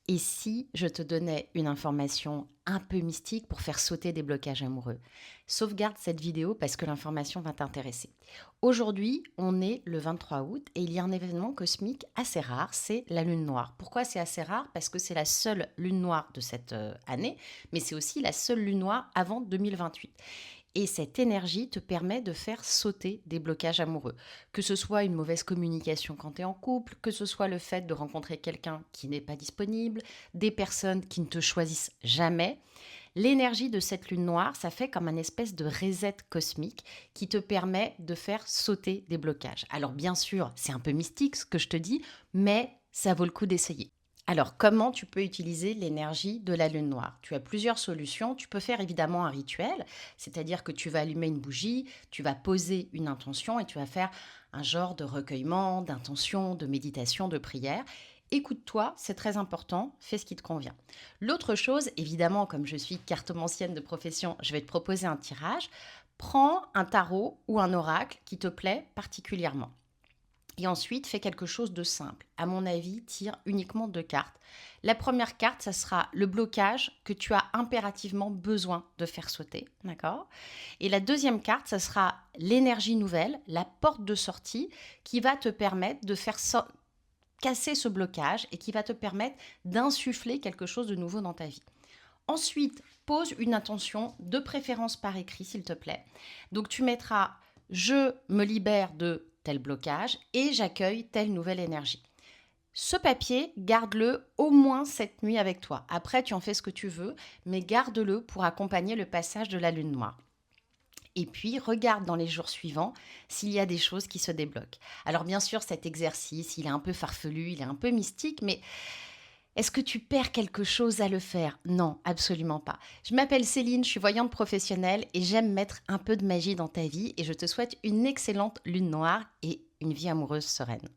Et si je te donnais une information un peu mystique pour faire sauter des blocages amoureux? Sauvegarde cette vidéo parce que l'information va t'intéresser. Aujourd'hui, on est le 23 août et il y a un événement cosmique assez rare, c'est la lune noire. Pourquoi c'est assez rare? Parce que c'est la seule lune noire de cette année, mais c'est aussi la seule lune noire avant 2028. Et cette énergie te permet de faire sauter des blocages amoureux. Que ce soit une mauvaise communication quand tu es en couple, que ce soit le fait de rencontrer quelqu'un qui n'est pas disponible, des personnes qui ne te choisissent jamais. L'énergie de cette lune noire, ça fait comme un espèce de reset cosmique qui te permet de faire sauter des blocages. Alors bien sûr, c'est un peu mystique ce que je te dis, mais ça vaut le coup d'essayer. Alors, comment tu peux utiliser l'énergie de la lune noire? Tu as plusieurs solutions. Tu peux faire évidemment un rituel, c'est-à-dire que tu vas allumer une bougie, tu vas poser une intention et tu vas faire un genre de recueillement, d'intention, de méditation, de prière. Écoute-toi, c'est très important, fais ce qui te convient. L'autre chose, évidemment, comme je suis cartomancienne de profession, je vais te proposer un tirage. Prends un tarot ou un oracle qui te plaît particulièrement. Et ensuite, fais quelque chose de simple. À mon avis, tire uniquement 2 cartes. La première carte, ça sera le blocage que tu as impérativement besoin de faire sauter, d'accord? Et la deuxième carte, ça sera l'énergie nouvelle, la porte de sortie qui va te permettre de faire casser ce blocage et qui va te permettre d'insuffler quelque chose de nouveau dans ta vie. Ensuite, pose une intention, de préférence par écrit, s'il te plaît. Donc, tu mettras je me libère de tel blocage et j'accueille telle nouvelle énergie. Ce papier, garde-le au moins cette nuit avec toi. Après, tu en fais ce que tu veux, mais garde-le pour accompagner le passage de la lune noire. Et puis, regarde dans les jours suivants s'il y a des choses qui se débloquent. Alors, bien sûr, cet exercice, il est un peu farfelu, il est un peu mystique, mais est-ce que tu perds quelque chose à le faire? Non, absolument pas. Je m'appelle Céline, je suis voyante professionnelle et j'aime mettre un peu de magie dans ta vie et je te souhaite une excellente lune noire et une vie amoureuse sereine.